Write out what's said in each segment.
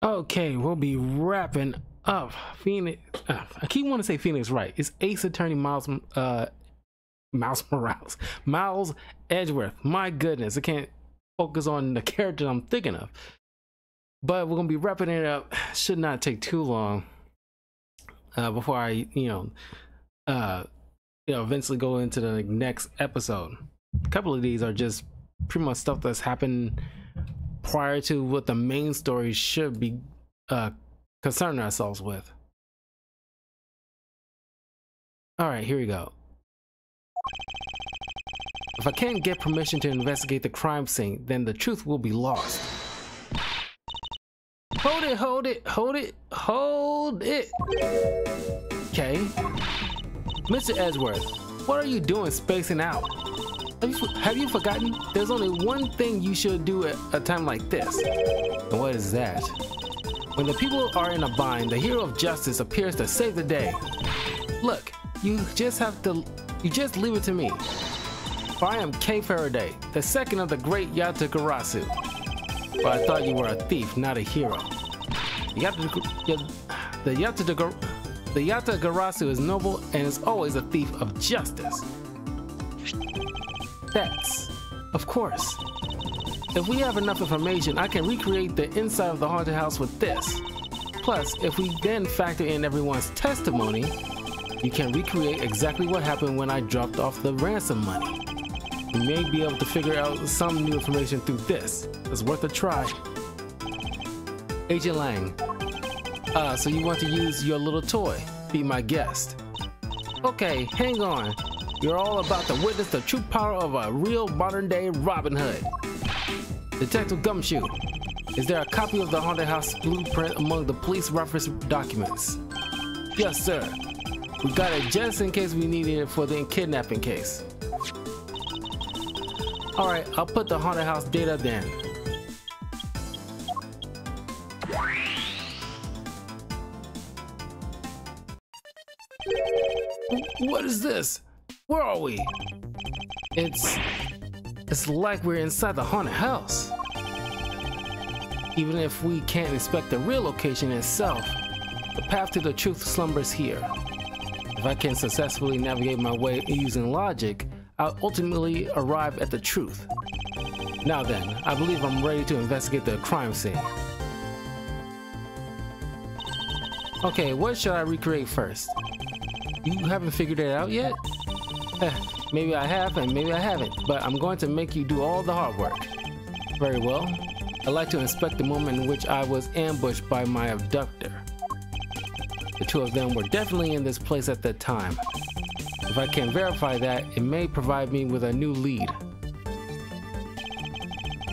Okay, we'll be wrapping up Phoenix. I keep wanting to say Phoenix Wright. It's Ace Attorney Miles Morales. Miles Edgeworth. My goodness, I can't focus on the character I'm thinking of. But we're gonna be wrapping it up. Should not take too long before I, eventually go into the next episode. A couple of these are just pretty much stuff that's happened prior to what the main story should be concerning ourselves with. All right, here we go. If I can't get permission to investigate the crime scene, then the truth will be lost. Hold it, hold it, hold it, hold it. Okay. Mr. Edgeworth, what are you doing spacing out? Have you forgotten? There's only one thing you should do at a time like this. And what is that? When the people are in a bind, the hero of justice appears to save the day. Look, you just leave it to me. For I am K. Faraday, the second of the great Yatagarasu. But I thought you were a thief, not a hero. The Yatagarasu is noble and is always a thief of justice. That's, of course. If we have enough information, I can recreate the inside of the haunted house with this. Plus, if we then factor in everyone's testimony, you can recreate exactly what happened when I dropped off the ransom money. You may be able to figure out some new information through this. It's worth a try. Agent Lang. So you want to use your little toy? Be my guest. Okay, hang on. You're all about to witness the true power of a real modern-day Robin Hood. Detective Gumshoe, is there a copy of the haunted house blueprint among the police reference documents? Yes, sir. We got it just in case we needed it for the kidnapping case. Alright, I'll put the haunted house data then. What is this? Where are we? It's like we're inside the haunted house. Even if we can't inspect the real location itself, the path to the truth slumbers here. If I can successfully navigate my way using logic, I'll ultimately arrive at the truth. Now then, I believe I'm ready to investigate the crime scene. Okay, what should I recreate first? You haven't figured it out yet? Maybe I have and maybe I haven't, but I'm going to make you do all the hard work. Very well. I'd like to inspect the moment in which I was ambushed by my abductor. The two of them were definitely in this place at that time. If I can verify that, it may provide me with a new lead.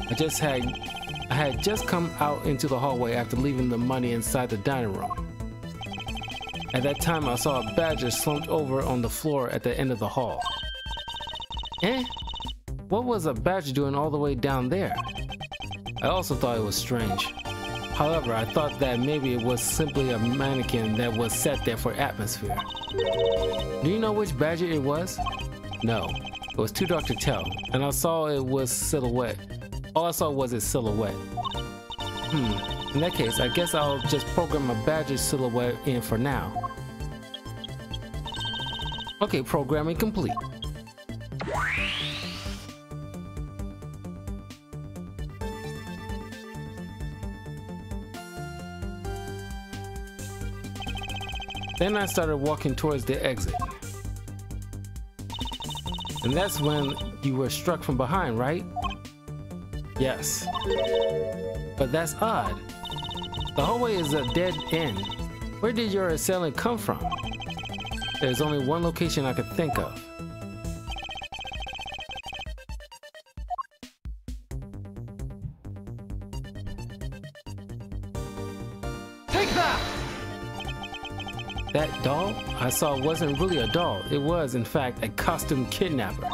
I had just come out into the hallway after leaving the money inside the dining room. At that time, I saw a badger slumped over on the floor at the end of the hall. Eh? What was a badger doing all the way down there? I also thought it was strange. However, I thought that maybe it was simply a mannequin that was set there for atmosphere. Do you know which badger it was? No, it was too dark to tell, and I saw it was silhouette. All I saw was its silhouette. In that case, I guess I'll just program a badger silhouette in for now. Okay, programming complete. Then I started walking towards the exit. And that's when you were struck from behind, right? Yes. But that's odd. The hallway is a dead end. Where did your assailant come from? There's only one location I could think of. Take that! That doll I saw wasn't really a doll. It was, in fact, a costume kidnapper.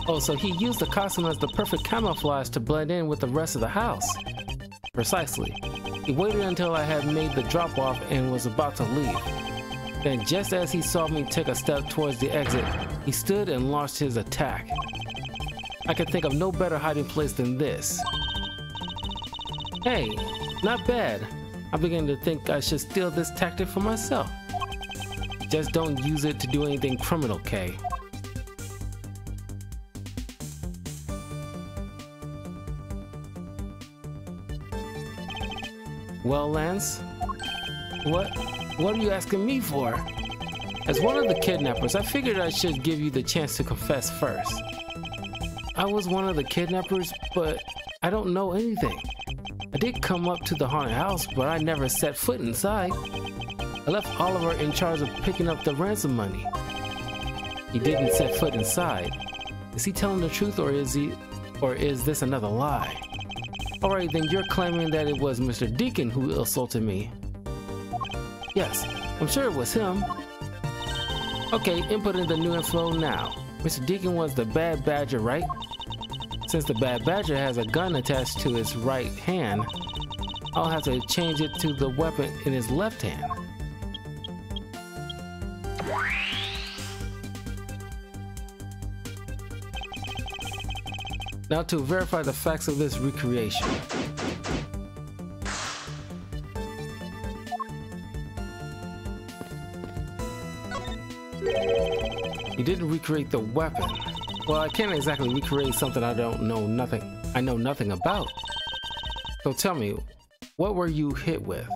Oh, so he used the costume as the perfect camouflage to blend in with the rest of the house. Precisely. He waited until I had made the drop-off and was about to leave. Then, just as he saw me take a step towards the exit, he stood and launched his attack. I could think of no better hiding place than this. Hey, not bad. I'm beginning to think I should steal this tactic for myself. Just don't use it to do anything criminal, Kay. Well, Lance, what are you asking me for? As one of the kidnappers, I figured I should give you the chance to confess first. I was one of the kidnappers, but I don't know anything. I did come up to the haunted house, but I never set foot inside. I left Oliver in charge of picking up the ransom money. He didn't set foot inside. Is he telling the truth, or is this another lie? Alright, then you're claiming that it was Mr. Deacon who assaulted me. Yes, I'm sure it was him. Okay, inputting the new info now. Mr. Deacon was the Bad Badger, right? Since the Bad Badger has a gun attached to his right hand, I'll have to change it to the weapon in his left hand. Now to verify the facts of this recreation. You didn't recreate the weapon. Well, I can't exactly recreate something I know nothing about. So tell me, what were you hit with?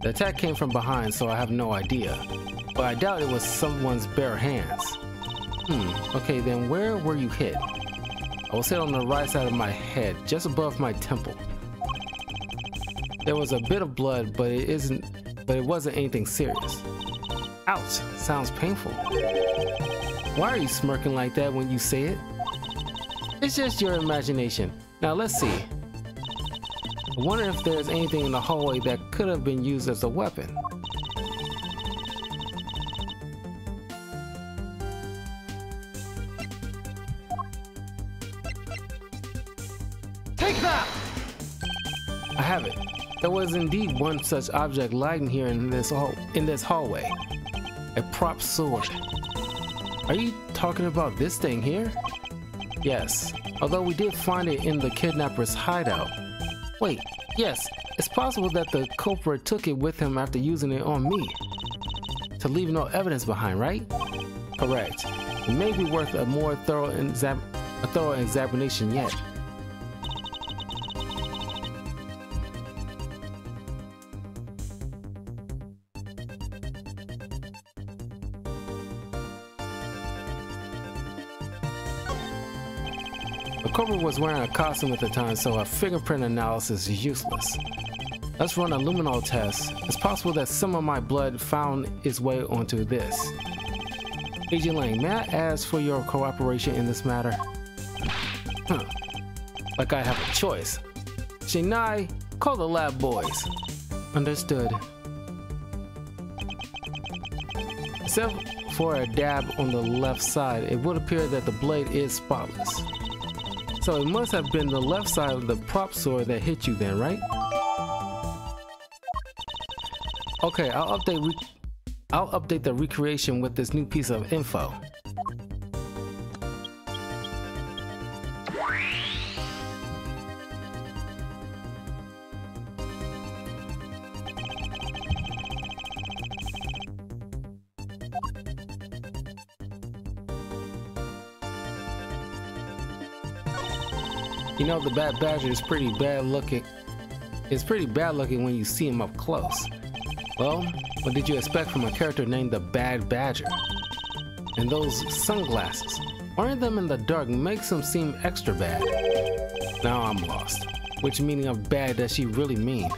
The attack came from behind, so I have no idea. But I doubt it was someone's bare hands. Okay, then where were you hit? I was hit on the right side of my head, just above my temple. There was a bit of blood, but it wasn't anything serious. Ouch, sounds painful. Why are you smirking like that when you say it? It's just your imagination. Now let's see. I wonder if there's anything in the hallway that could have been used as a weapon. Take that! I have it. There was indeed one such object lying here in this hallway. A prop sword. Are you talking about this thing here? Yes, although we did find it in the kidnapper's hideout. Wait, yes, it's possible that the culprit took it with him after using it on me. To leave no evidence behind, right? Correct. It may be worth a more thorough examination yet. The culprit was wearing a costume at the time, so a fingerprint analysis is useless. Let's run a luminol test. It's possible that some of my blood found its way onto this. Agent Lang, may I ask for your cooperation in this matter? Like I have a choice. Shinai, call the lab boys. Understood. Except for a dab on the left side, it would appear that the blade is spotless. So it must have been the left side of the prop sword that hit you then, right? Okay, I'll update the recreation with this new piece of info. You know, the Bad Badger is pretty bad looking. It's pretty bad looking when you see him up close. Well, what did you expect from a character named the Bad Badger? And those sunglasses, wearing them in the dark makes him seem extra bad. Now I'm lost. Which meaning of bad does she really mean?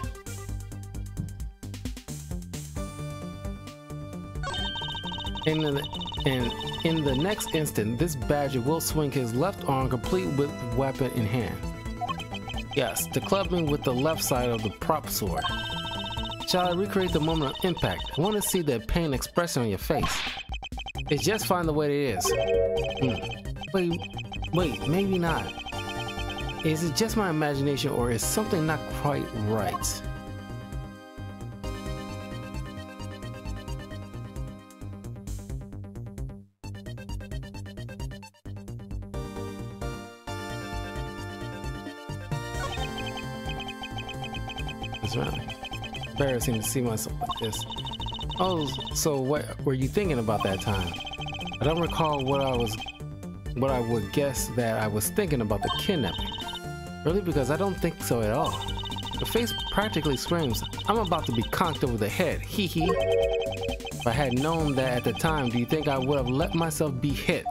In the next instant, this badger will swing his left arm complete with weapon in hand. Yes, the clubbing with the left side of the prop sword. Shall I recreate the moment of impact? I want to see the pain expression on your face. It's just fine the way it is. Wait, maybe not. Is it just my imagination, or is something not quite right? It's embarrassing to see myself like this. Oh, so what were you thinking about that time? I don't recall what I would guess that I was thinking about the kidnapping. Really, because I don't think so at all. The face practically screams, I'm about to be conked over the head, hee hee. If I had known that at the time, do you think I would have let myself be hit?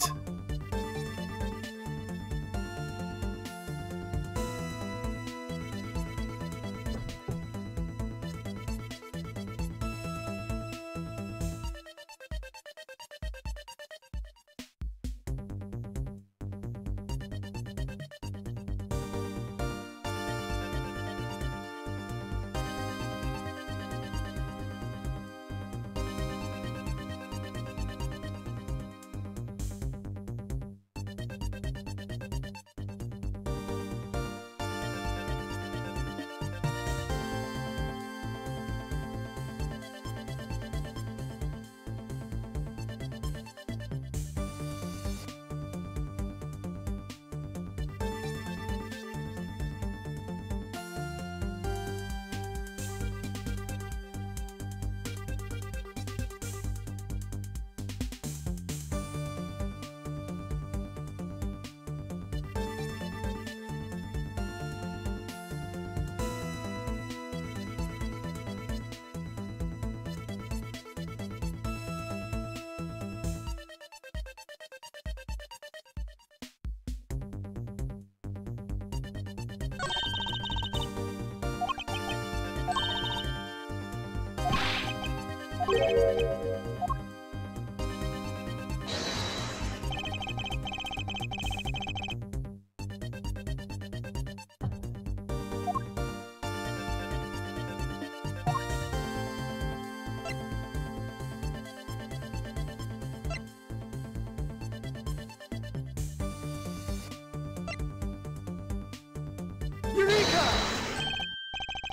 Eureka!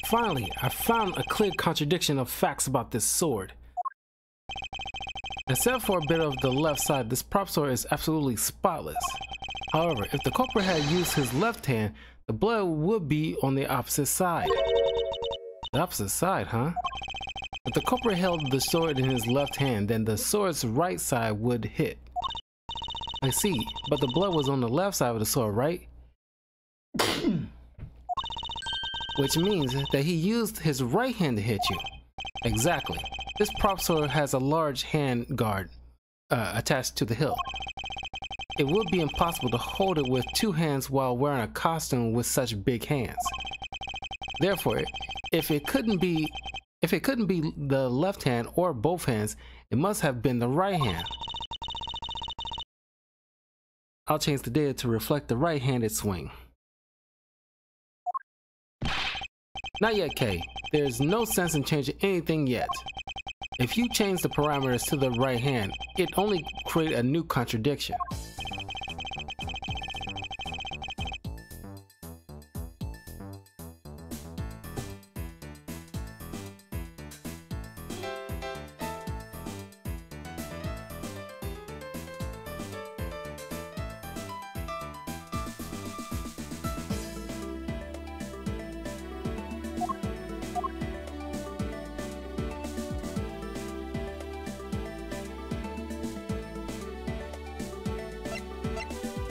Finally, I found a clear contradiction of facts about this sword. Except for a bit of the left side, this prop sword is absolutely spotless. However, if the culprit had used his left hand, the blood would be on the opposite side. The opposite side, huh? If the culprit held the sword in his left hand, then the sword's right side would hit. I see, but the blood was on the left side of the sword, right? Which means that he used his right hand to hit you. Exactly. This prop sword has a large hand guard attached to the hilt. It would be impossible to hold it with two hands while wearing a costume with such big hands. Therefore, if it couldn't be the left hand or both hands, it must have been the right hand. I'll change the data to reflect the right-handed swing. Not yet, Kay. There's no sense in changing anything yet. If you change the parameters to the right hand, it only creates a new contradiction.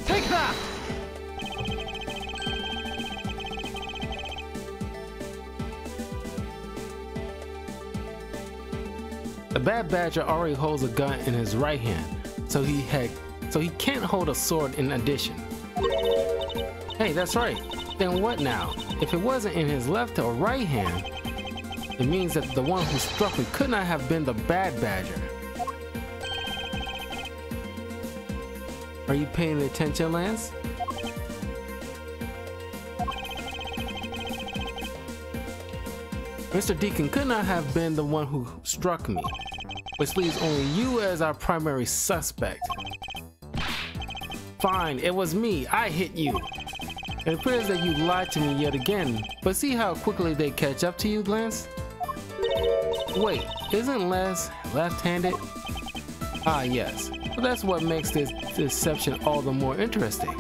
Take that! The bad badger already holds a gun in his right hand, so he can't hold a sword in addition. Hey, that's right. Then what now? If it wasn't in his left or right hand, it means that the one who struck me could not have been the bad badger. Are you paying attention, Lance? Mr. Deacon could not have been the one who struck me, which leaves only you as our primary suspect. Fine, it was me. I hit you. It appears that you lied to me yet again, but see how quickly they catch up to you, Lance? Wait, isn't Lance left-handed? Ah, yes. But that's what makes this deception all the more interesting.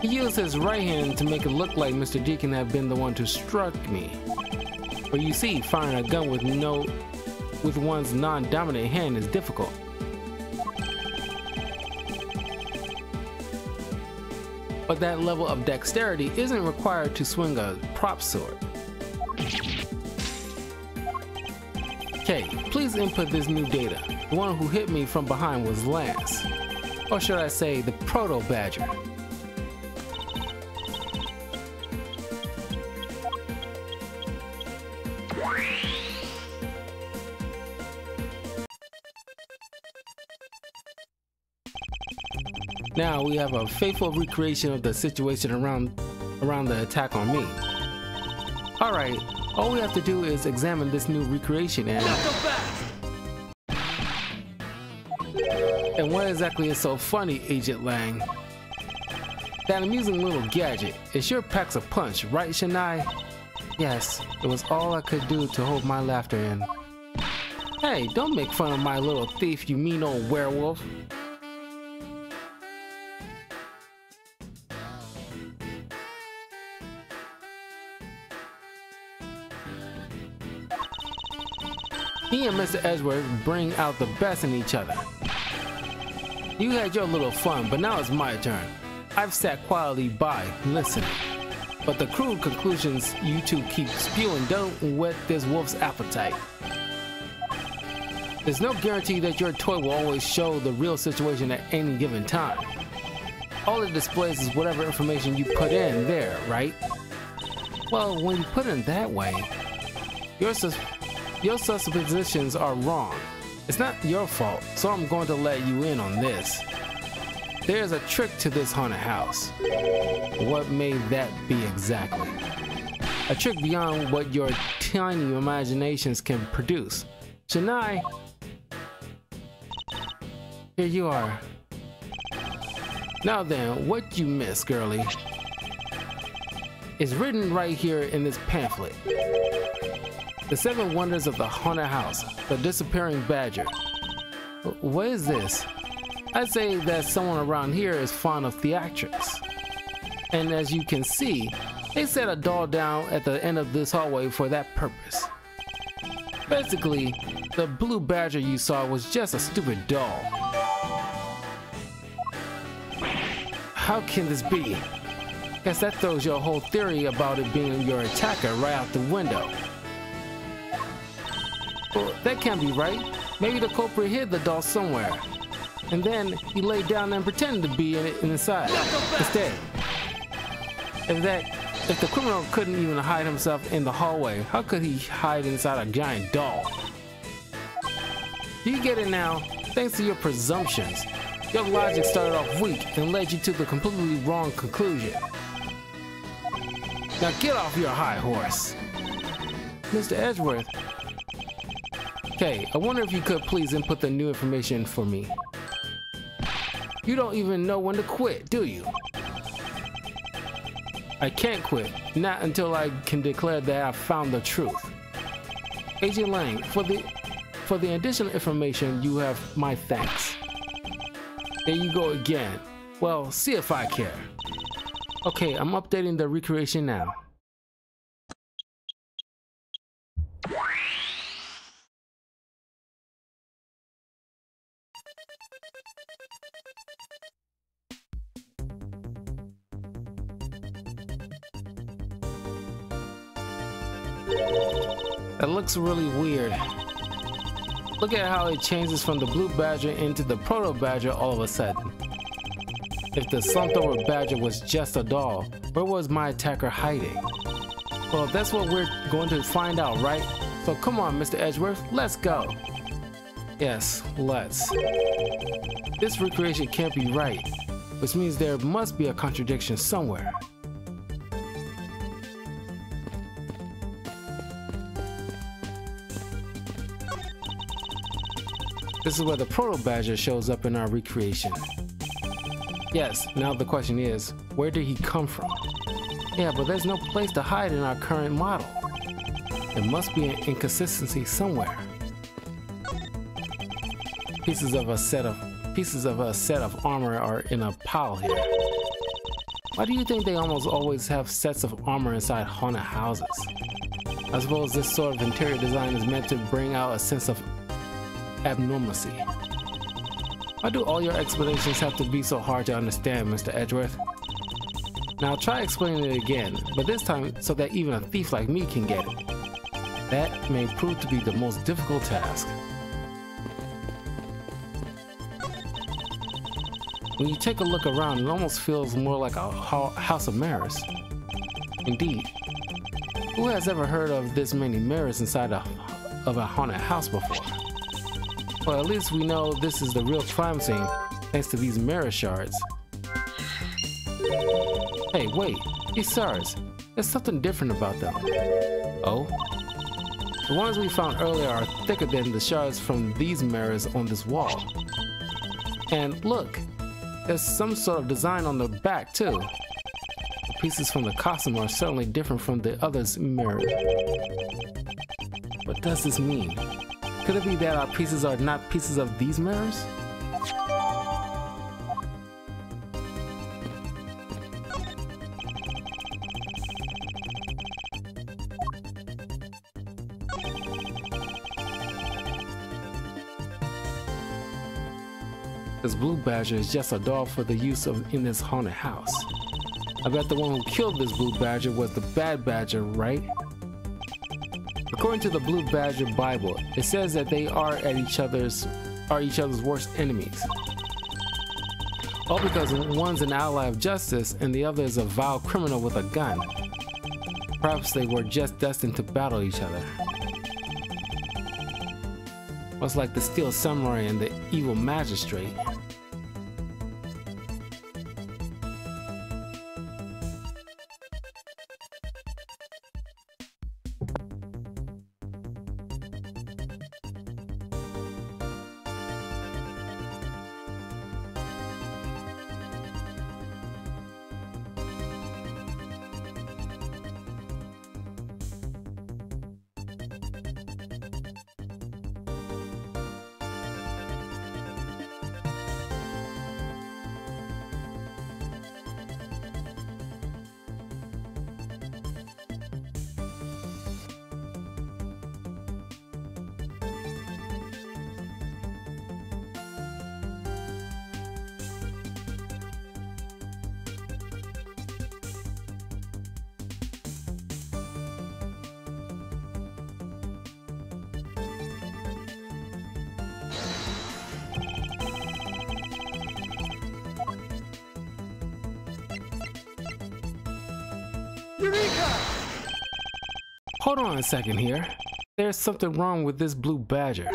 He used his right hand to make it look like Mr. Deacon had been the one who struck me. But you see, firing a gun with one's non-dominant hand is difficult. But that level of dexterity isn't required to swing a prop sword. Okay, please input this new data. The one who hit me from behind was Lance. Or should I say, the Proto-Badger. Now we have a faithful recreation of the situation around the attack on me. Alright, all we have to do is examine this new recreation and what exactly is so funny, Agent Lang? That amusing little gadget, it sure packs a punch, right, Shania? Yes, it was all I could do to hold my laughter in. Hey, don't make fun of my little thief, you mean old werewolf. He and Mr. Edgeworth bring out the best in each other. You had your little fun, but now it's my turn. I've sat quietly by, listening. But the crude conclusions you two keep spewing don't whet this wolf's appetite. There's no guarantee that your toy will always show the real situation at any given time. All it displays is whatever information you put in there, right? Well, when you put it in that way, your suppositions are wrong. It's not your fault, so I'm going to let you in on this. There's a trick to this haunted house. What may that be exactly? A trick beyond what your tiny imaginations can produce. Shania, here you are. Now then, what you miss, girlie? It's written right here in this pamphlet. The 7 Wonders of the Haunted House, the Disappearing Badger. What is this? I'd say that someone around here is fond of theatrics. And as you can see, they set a doll down at the end of this hallway for that purpose. Basically, the blue badger you saw was just a stupid doll. How can this be? Guess that throws your whole theory about it being your attacker right out the window. Well, that can't be right. Maybe the culprit hid the doll somewhere. And then he laid down and pretended to be in it inside instead. If the criminal couldn't even hide himself in the hallway, how could he hide inside a giant doll? Do you get it now? Thanks to your presumptions, your logic started off weak and led you to the completely wrong conclusion. Now get off your high horse. Mr. Edgeworth. Okay, I wonder if you could please input the new information for me. You don't even know when to quit, do you? I can't quit, not until I can declare that I've found the truth. Agent Lang, for the additional information, you have my thanks. There you go again. Well, see if I care. Okay, I'm updating the recreation now. That looks really weird. Look at how it changes from the blue badger into the proto-badger all of a sudden. If the slumped over badger was just a doll, where was my attacker hiding? Well, that's what we're going to find out, right? So come on, Mr. Edgeworth, let's go. Yes, let's. This recreation can't be right, which means there must be a contradiction somewhere. This is where the Proto-Badger shows up in our recreation. Yes, now the question is, where did he come from? Yeah, but there's no place to hide in our current model. There must be an inconsistency somewhere. Pieces of a set of armor are in a pile here. Why do you think they almost always have sets of armor inside haunted houses? I suppose this sort of interior design is meant to bring out a sense of abnormalcy. Why do all your explanations have to be so hard to understand, Mr. Edgeworth? Now try explaining it again, but this time so that even a thief like me can get it. That may prove to be the most difficult task. When you take a look around, it almost feels more like a house of mirrors. Indeed. Who has ever heard of this many mirrors inside of a haunted house before? Well, at least we know this is the real crime scene, thanks to these mirror shards. Hey, wait, these shards, there's something different about them. Oh? The ones we found earlier are thicker than the shards from these mirrors on this wall. And look, there's some sort of design on the back too. The pieces from the costume are certainly different from the others' mirrors. What does this mean? Could it be that our pieces are not pieces of these mirrors? This blue badger is just a doll for the use of in this haunted house. I bet the one who killed this blue badger was the bad badger, right? According to the Blue Badger Bible, it says that they are each other's worst enemies. All because one's an ally of justice and the other is a vile criminal with a gun. Perhaps they were just destined to battle each other. Much like the Steel Samurai and the Evil Magistrate. Eureka! Hold on a second here. There's something wrong with this blue badger.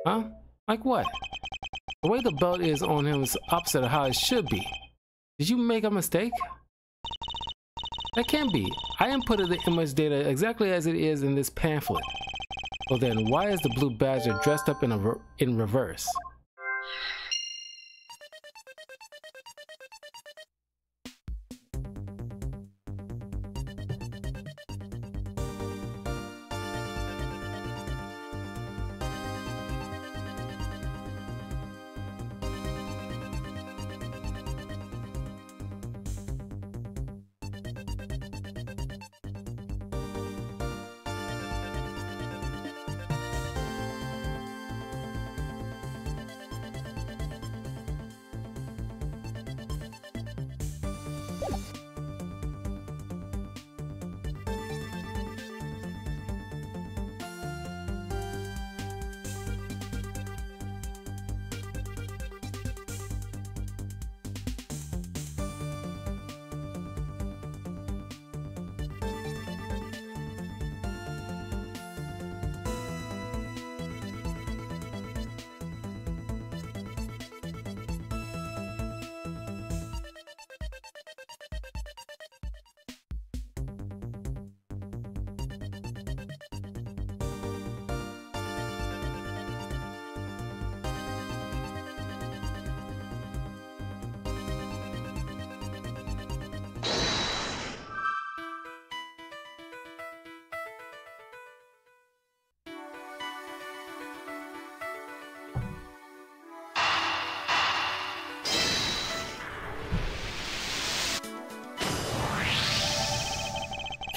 Huh? Like what? The way the belt is on him is opposite of how it should be. Did you make a mistake? That can't be. I inputted the image data exactly as it is in this pamphlet. Well then, why is the blue badger dressed up in reverse?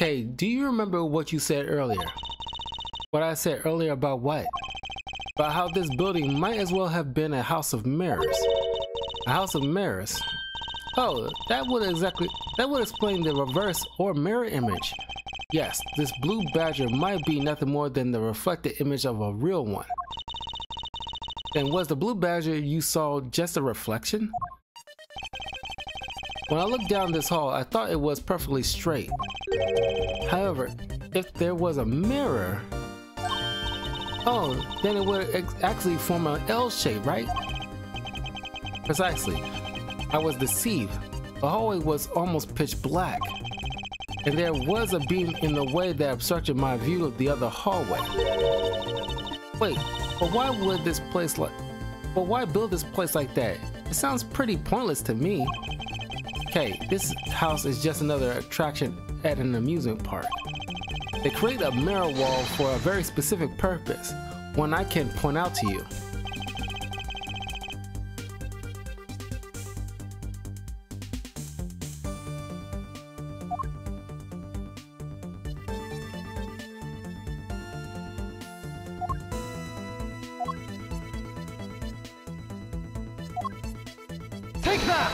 Kay, do you remember what you said earlier? What I said earlier about what? About how this building might as well have been a house of mirrors. A house of mirrors? Oh, that would explain the reverse or mirror image. Yes, this blue badger might be nothing more than the reflected image of a real one. Then was the blue badger you saw just a reflection? When I looked down this hall, I thought it was perfectly straight. However, if there was a mirror... Oh, then it would actually form an L shape, right? Precisely. I was deceived. The hallway was almost pitch black, and there was a beam in the way that obstructed my view of the other hallway. Wait, but why build this place like that? It sounds pretty pointless to me. Okay, this house is just another attraction at an amusement park. They create a mirror wall for a very specific purpose, one I can point out to you. Take that!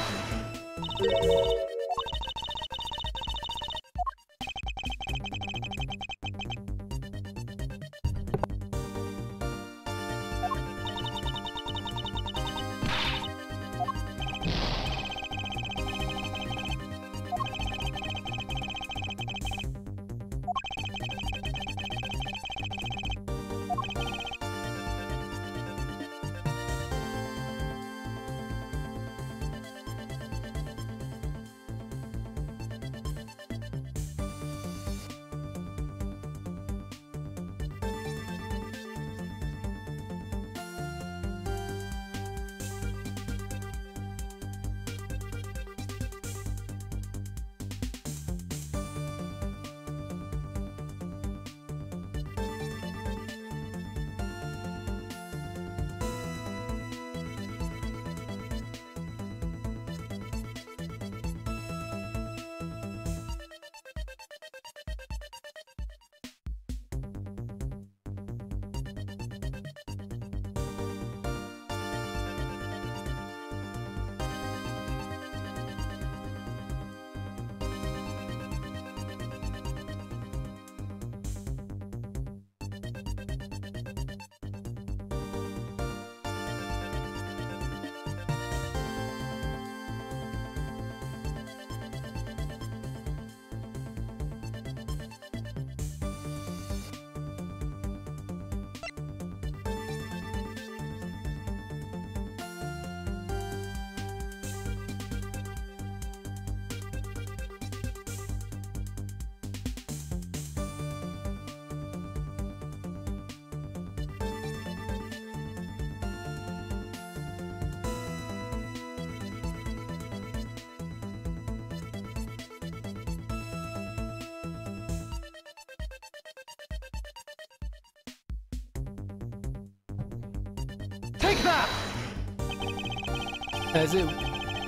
Take that!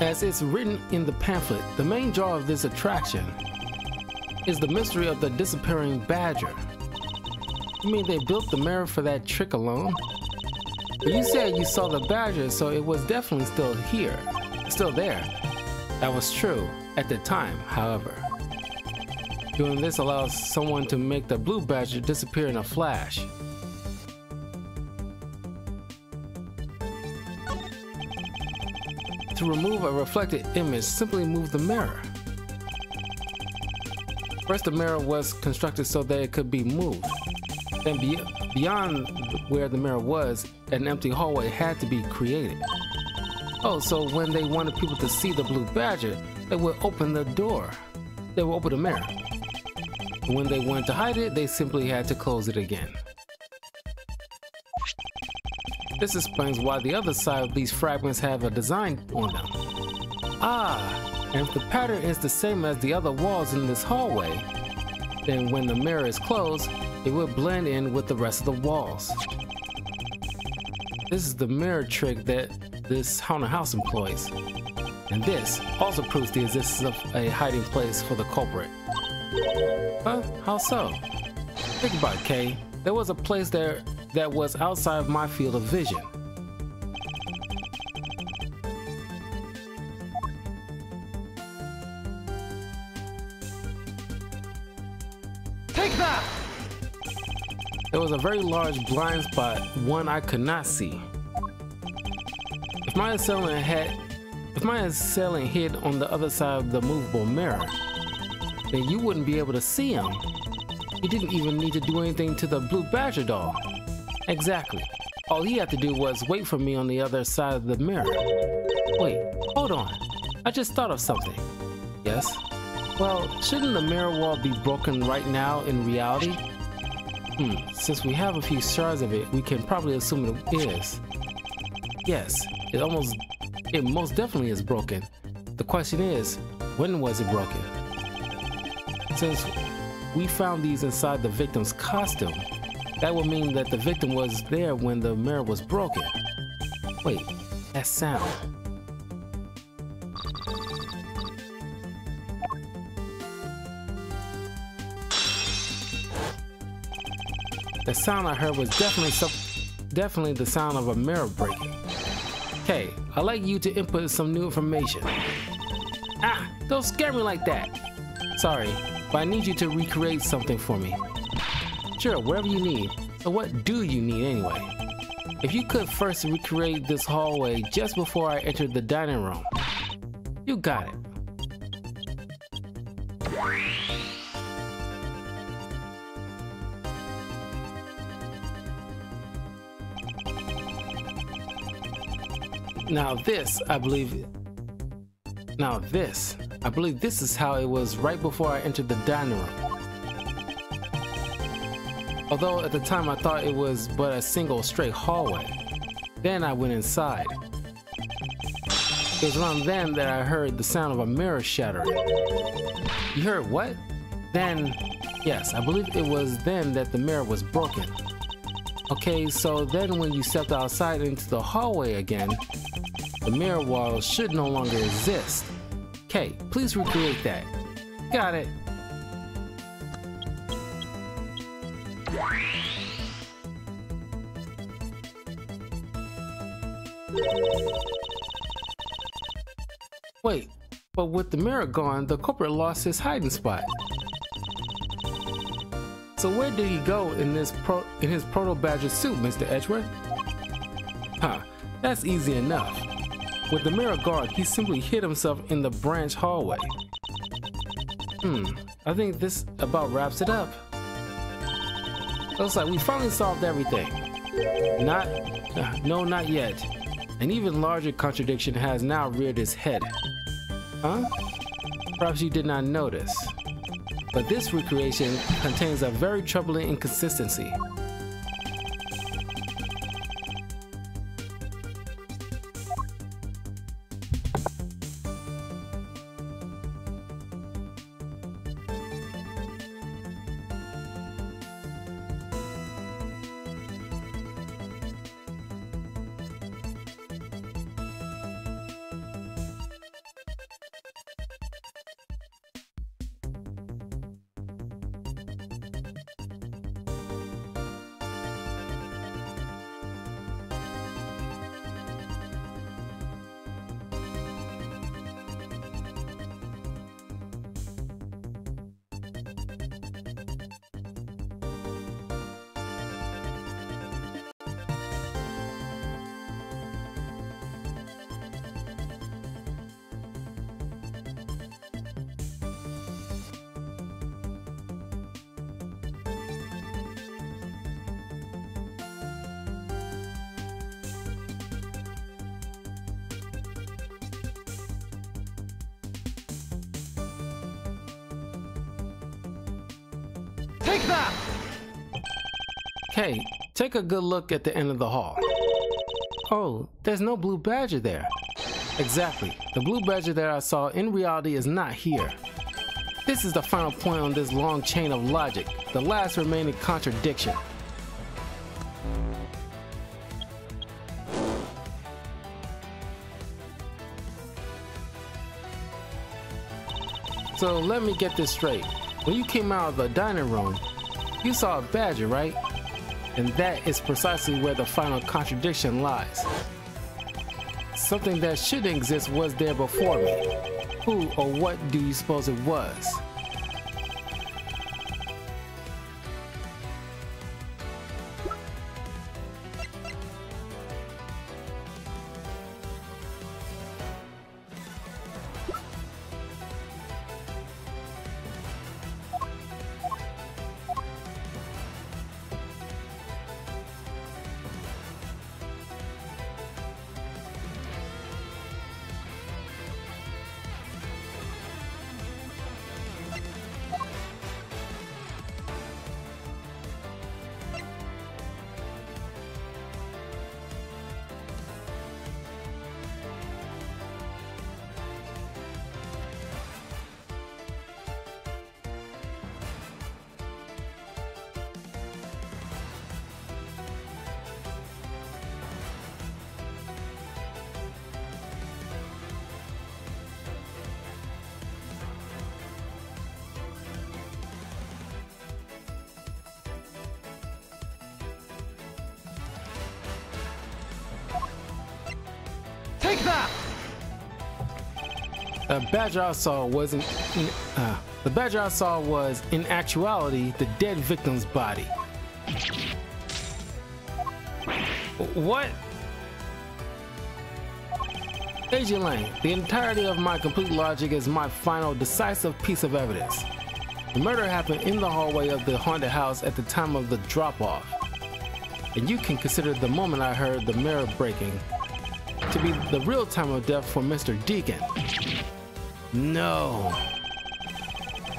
As it's written in the pamphlet, the main draw of this attraction is the mystery of the disappearing badger. You mean they built the mirror for that trick alone? But you said you saw the badger, so it was definitely still there. That was true at the time, however. Doing this allows someone to make the blue badger disappear in a flash. To remove a reflected image, simply move the mirror. First, the mirror was constructed so that it could be moved. Then beyond where the mirror was, an empty hallway had to be created. Oh, so when they wanted people to see the blue badger, they would open the door. They would open the mirror. And when they wanted to hide it, they simply had to close it again. This explains why the other side of these fragments have a design on them. Ah, and if the pattern is the same as the other walls in this hallway, then when the mirror is closed, it will blend in with the rest of the walls. This is the mirror trick that this haunted house employs. And this also proves the existence of a hiding place for the culprit. Huh? How so? Think about it, Kay. There was a place there that was outside of my field of vision. Take that! There was a very large blind spot, one I could not see. If my assailant hid on the other side of the movable mirror, then you wouldn't be able to see him. You didn't even need to do anything to the blue badger doll. Exactly. All he had to do was wait for me on the other side of the mirror. Wait, hold on. I just thought of something. Yes? Well, shouldn't the mirror wall be broken right now in reality? Since we have a few shards of it, we can probably assume it is. Yes, it most definitely is broken. The question is, when was it broken? Since we found these inside the victim's costume, that would mean that the victim was there when the mirror was broken. Wait, that sound. The sound I heard was definitely the sound of a mirror breaking. Okay, I'd like you to input some new information. Ah, don't scare me like that. Sorry, but I need you to recreate something for me. Sure, whatever you need. So what do you need anyway? If you could first recreate this hallway just before I entered the dining room. You got it. Now this, I believe this is how it was right before I entered the dining room. Although at the time I thought it was but a single straight hallway. Then I went inside. It was around then that I heard the sound of a mirror shattering. You heard what? Then, yes, I believe it was then that the mirror was broken. Okay, so then when you stepped outside into the hallway again, the mirror wall should no longer exist. Okay, please recreate that. Got it. Wait, but with the mirror gone, the culprit lost his hiding spot. So where did he go in his proto-badger suit, Mr. Edgeworth? Huh, that's easy enough. With the mirror guard, he simply hid himself in the branch hallway. I think this about wraps it up. Looks like we finally solved everything. No, not yet. An even larger contradiction has now reared its head. Huh? Perhaps you did not notice. But this recreation contains a very troubling inconsistency. Take that! Hey, take a good look at the end of the hall. Oh, there's no blue badger there. Exactly. The blue badger that I saw in reality is not here. This is the final point on this long chain of logic, the last remaining contradiction. So let me get this straight. When you came out of the dining room, you saw a badger, right? And that is precisely where the final contradiction lies. Something that shouldn't exist was there before me. Who or what do you suppose it was? Take that! The badger I saw was in actuality the dead victim's body. What? Agent Lang, the entirety of my complete logic is my final decisive piece of evidence. The murder happened in the hallway of the haunted house at the time of the drop-off. And you can consider the moment I heard the mirror breaking to be the real time of death for Mr. Deacon. No.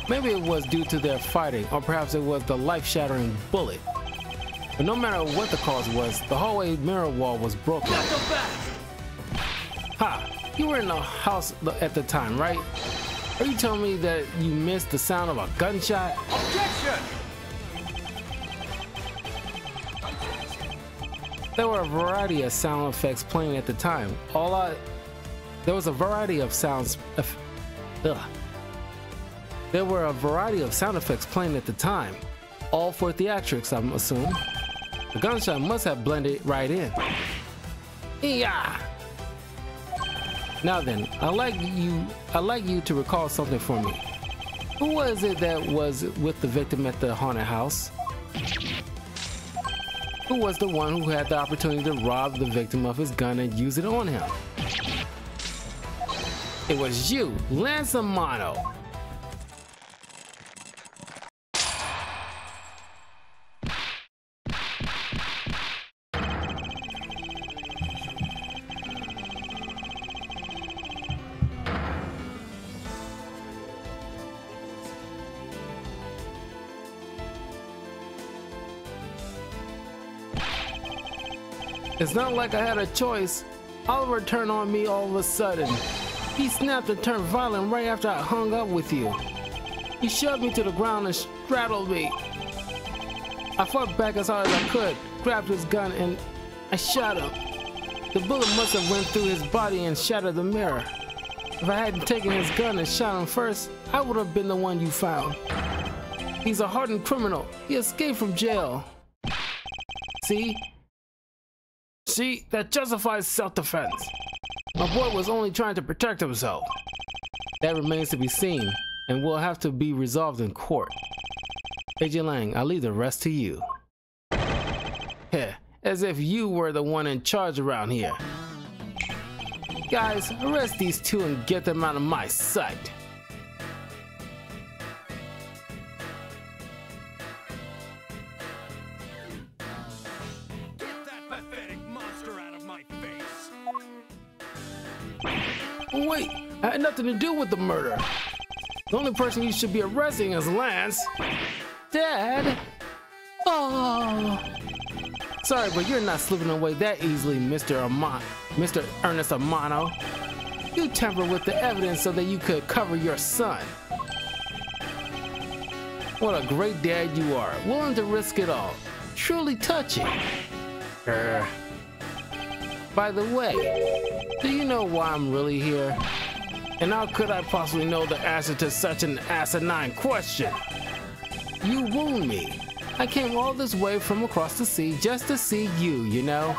Maybe it was due to their fighting, or perhaps it was the life-shattering bullet. But no matter what the cause was, the hallway mirror wall was broken. Ha! You were in the house at the time, right? Are you telling me that you missed the sound of a gunshot? Objection! There were a variety of sound effects playing at the time. There was a variety of sound effects playing at the time. All for theatrics, I'm assuming. The gunshot must have blended right in. Yeah. Now then, I'd like you to recall something for me. Who was it that was with the victim at the haunted house? Who was the one who had the opportunity to rob the victim of his gun and use it on him? It was you, Lance Amano. It's not like I had a choice. Oliver turned on me all of a sudden. He snapped and turned violent right after I hung up with you. He shoved me to the ground and straddled me. I fought back as hard as I could, grabbed his gun, and I shot him. The bullet must have went through his body and shattered the mirror. If I hadn't taken his gun and shot him first, I would have been the one you found. He's a hardened criminal. He escaped from jail. See, that justifies self-defense. My boy was only trying to protect himself. That remains to be seen, and will have to be resolved in court. Agent Lang, I'll leave the rest to you. Heh, as if you were the one in charge around here. Guys, arrest these two and get them out of my sight. Wait, I had nothing to do with the murder. The only person you should be arresting is Lance. Dad? Oh. Sorry, but you're not slipping away that easily, Mr. Ernest Amano. You tampered with the evidence so that you could cover your son. What a great dad you are, willing to risk it all. Truly touching. By the way, do you know why I'm really here? And how could I possibly know the answer to such an asinine question? You wound me. I came all this way from across the sea just to see you, you know?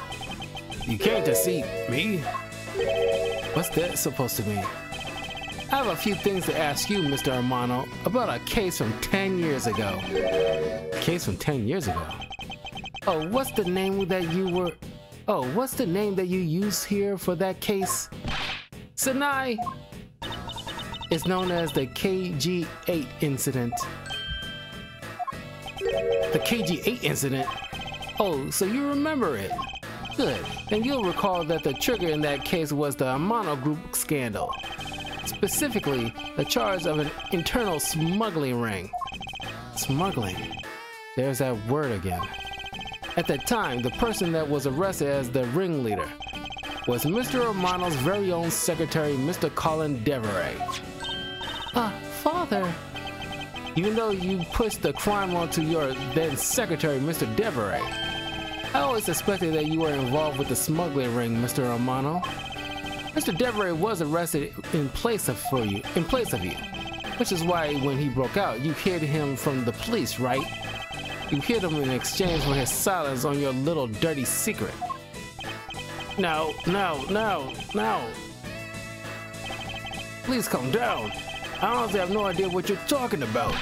You came to see me? What's that supposed to mean? I have a few things to ask you, Mr. Romano, about a case from 10 years ago. A case from 10 years ago? Oh, what's the name that you used here for that case? Sinai! It's known as the KG-8 incident. The KG-8 incident? Oh, so you remember it. Good. And you'll recall that the trigger in that case was the Amano Group scandal. Specifically, the charge of an internal smuggling ring. Smuggling. There's that word again. At that time, the person that was arrested as the ringleader was Mr. Romano's very own secretary, Mr. Colin Deveray. Father! Even though you pushed the crime onto your then secretary, Mr. Deveray, I always suspected that you were involved with the smuggling ring, Mr. Romano. Mr. Deveray was arrested in place of you, which is why when he broke out, you hid him from the police, right? You hid him in exchange for his silence on your little dirty secret. No. Please calm down. I honestly have no idea what you're talking about.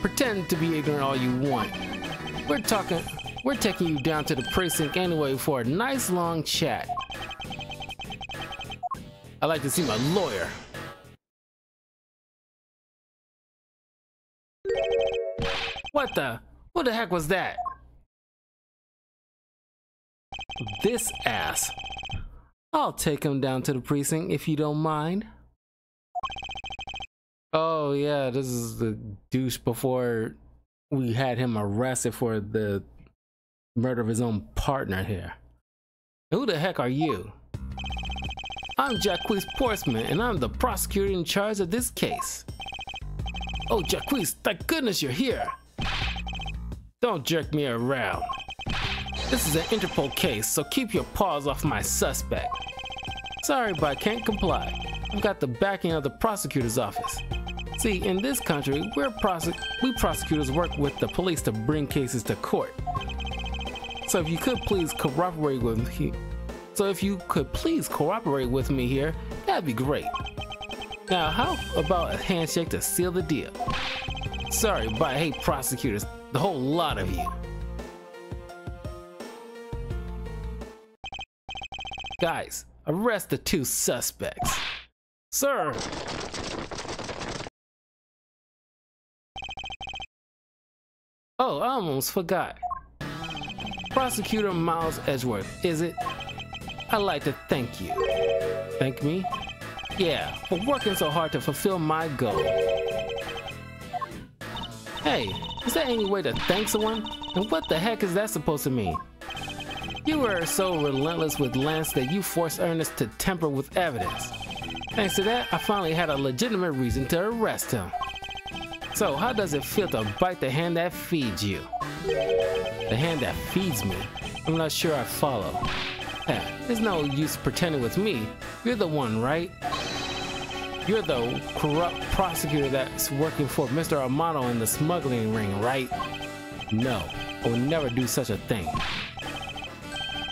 Pretend to be ignorant all you want. We're taking you down to the precinct anyway for a nice long chat. I'd like to see my lawyer. What the heck was that? This ass. I'll take him down to the precinct if you don't mind. Oh yeah, this is the douche before we had him arrested for the murder of his own partner here. Who the heck are you? I'm Jacques Portsman, and I'm the prosecutor in charge of this case. Oh, Jacques, thank goodness you're here. Don't jerk me around. This is an Interpol case, so keep your paws off my suspect. Sorry, but I can't comply. I've got the backing of the prosecutor's office. See, in this country, we prosecutors work with the police to bring cases to court. So if you could please cooperate with me here, that'd be great. Now, how about a handshake to seal the deal? Sorry, but I hate prosecutors, the whole lot of you. Guys, arrest the two suspects. Sir! Oh, I almost forgot. Prosecutor Miles Edgeworth, is it? I'd like to thank you. Thank me? Yeah, for working so hard to fulfill my goal. Hey, is there any way to thank someone? And what the heck is that supposed to mean? You were so relentless with Lance that you forced Ernest to tamper with evidence. Thanks to that, I finally had a legitimate reason to arrest him. So, how does it feel to bite the hand that feeds you? The hand that feeds me? I'm not sure I follow. There's no use pretending with me. You're the one, right? You're the corrupt prosecutor that's working for Mr. Romano in the smuggling ring, right? No, I would never do such a thing.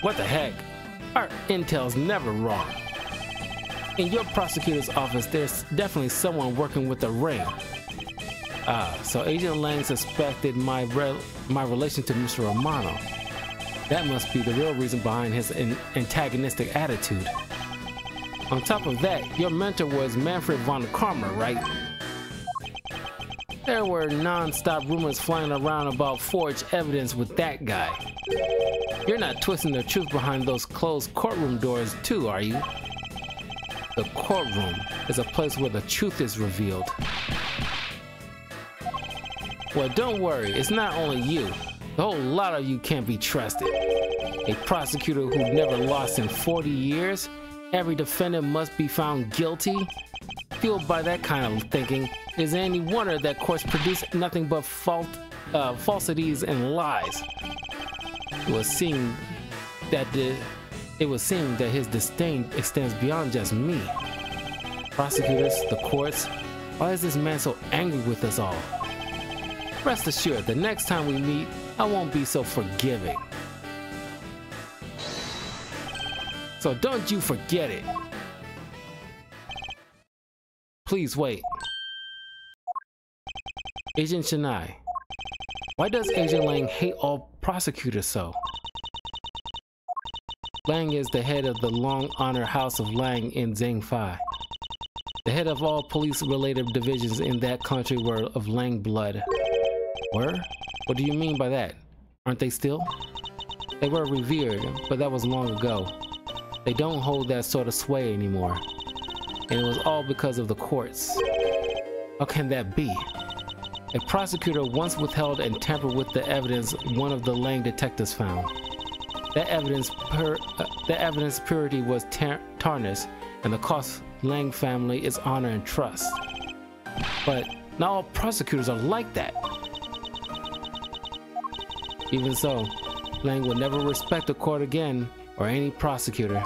What the heck? Our intel's never wrong. In your prosecutor's office, there's definitely someone working with the ring. So Agent Lang suspected my relation to Mr. Romano. That must be the real reason behind his antagonistic attitude. On top of that, your mentor was Manfred von Karmer, right? There were non-stop rumors flying around about forged evidence with that guy. You're not twisting the truth behind those closed courtroom doors too, are you? The courtroom is a place where the truth is revealed. Well, don't worry, it's not only you. The whole lot of you can't be trusted. A prosecutor who never lost in 40 years? Every defendant must be found guilty? Fueled by that kind of thinking, is any wonder that courts produce nothing but falsities and lies. It would seem that his disdain extends beyond just me. Prosecutors, the courts. Why is this man so angry with us all? Rest assured, the next time we meet, I won't be so forgiving. So don't you forget it. Please wait. Agent Chennai. Why does Agent Lang hate all prosecutors so? Lang is the head of the Long Honor House of Lang in Zhangfei. The head of all police-related divisions in that country were of Lang blood. Were? What do you mean by that? Aren't they still? They were revered, but that was long ago. They don't hold that sort of sway anymore. And it was all because of the courts. How can that be? A prosecutor once withheld and tampered with the evidence one of the Lang detectives found. That evidence purity was tarnished, and the cost Lang family is honor and trust. But not all prosecutors are like that. Even so, Lang will never respect a court again or any prosecutor.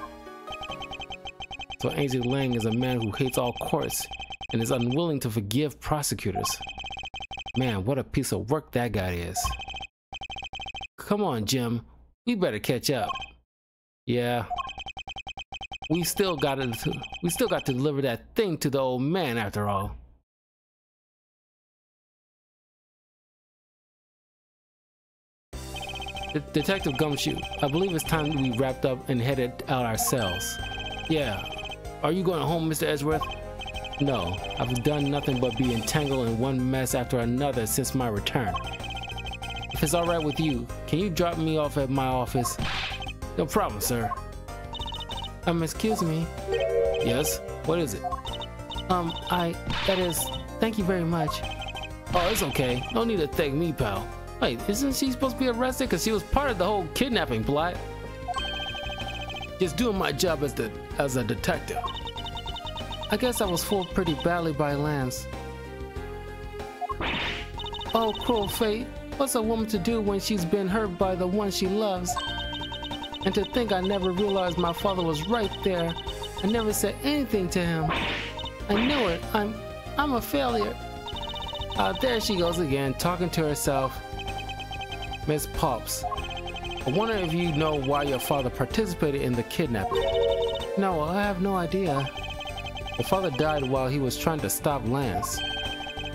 So Agent Lang is a man who hates all courts and is unwilling to forgive prosecutors. Man, what a piece of work that guy is. Come on, Jim. We better catch up. Yeah. We still got to deliver that thing to the old man after all. Detective Gumshoe, I believe it's time we wrapped up and headed out our cells. Yeah. Are you going home, Mr. Edgeworth? No, I've done nothing but be entangled in one mess after another since my return. If it's alright with you, can you drop me off at my office? No problem, sir. Excuse me. Yes? What is it? Thank you very much. Oh, it's okay. No need to thank me, pal. Wait, isn't she supposed to be arrested? Because she was part of the whole kidnapping plot. Just doing my job as a detective. I guess I was fooled pretty badly by Lance. Oh, cruel fate. What's a woman to do when she's been hurt by the one she loves? And to think I never realized my father was right there. I never said anything to him. I knew it. I'm a failure. There she goes again, talking to herself. Miss Pops, I wonder if you know why your father participated in the kidnapping. No, I have no idea. Your father died while he was trying to stop Lance,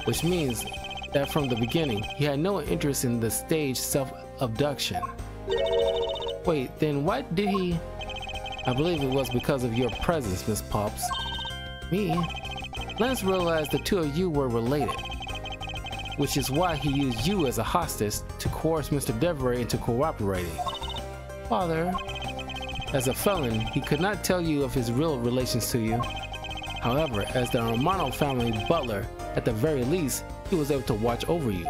which means that from the beginning, he had no interest in the staged self-abduction. Wait, then why did he? I believe it was because of your presence, Miss Pops. Me? Lance realized the two of you were related, which is why he used you as a hostage to coerce Mr. Deveray into cooperating. Father, as a felon, he could not tell you of his real relations to you. However, as the Romano family butler, at the very least, he was able to watch over you.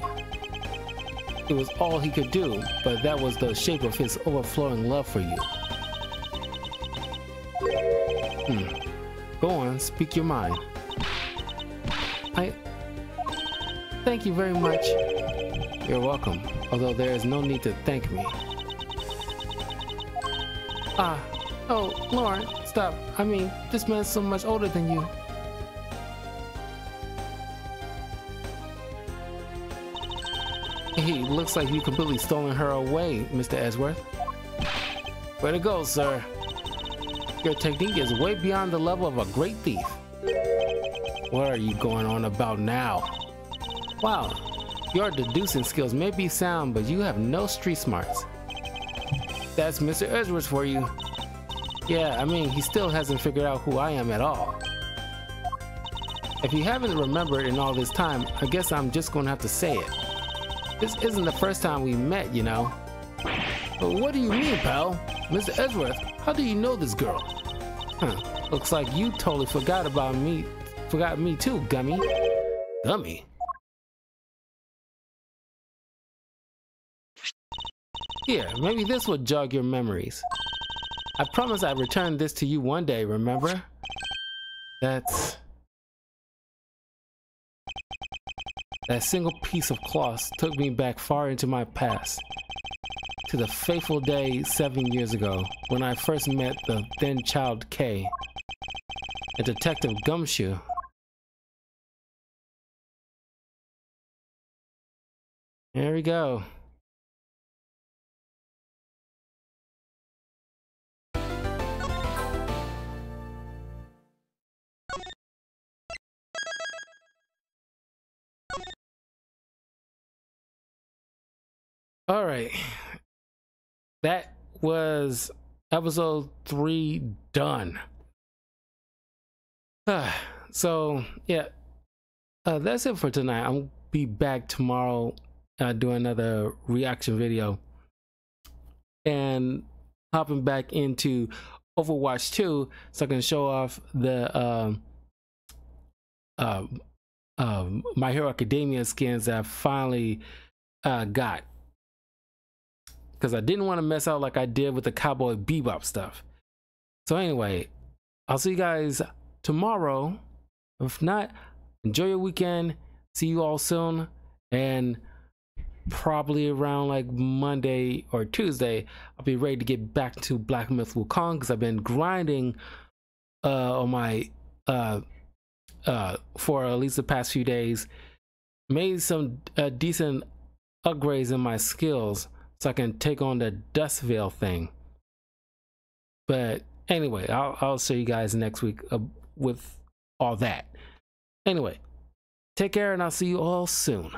It was all he could do, but that was the shape of his overflowing love for you. Go on, speak your mind. Thank you very much. You're welcome, although there is no need to thank me. Oh, Lauren, stop. I mean, this man's so much older than you. Hey, looks like you completely stolen her away, Mr. Edgeworth. Way to go, sir. Your technique is way beyond the level of a great thief. What are you going on about now? Wow, your deducing skills may be sound, but you have no street smarts. That's Mr. Edgeworth for you. Yeah, I mean, he still hasn't figured out who I am at all. If you haven't remembered in all this time, I guess I'm just gonna have to say it. This isn't the first time we met, you know. But what do you mean, pal? Mr. Edgeworth, how do you know this girl? Looks like you totally forgot about me. Forgot me too, Gummy. Gummy? Here, maybe this will jog your memories. I promised I'd return this to you one day, remember? That single piece of cloth took me back far into my past, to the fateful day 7 years ago when I first met the then child Kay. and Detective Gumshoe. There we go. All right. That was episode 3 done. So yeah, that's it for tonight. I'll be back tomorrow doing another reaction video and hopping back into Overwatch 2 so I can show off the My Hero Academia skins that I finally got, because I didn't want to mess out like I did with the Cowboy Bebop stuff. So anyway, I'll see you guys tomorrow. If not, enjoy your weekend. See you all soon, and probably around like Monday or Tuesday I'll be ready to get back to Black Myth Wukong, because I've been grinding on my for at least the past few days. Made some decent upgrades in my skills so I can take on the Dust Veil thing. But anyway, I'll show you guys next week with all that. Anyway, take care, and I'll see you all soon.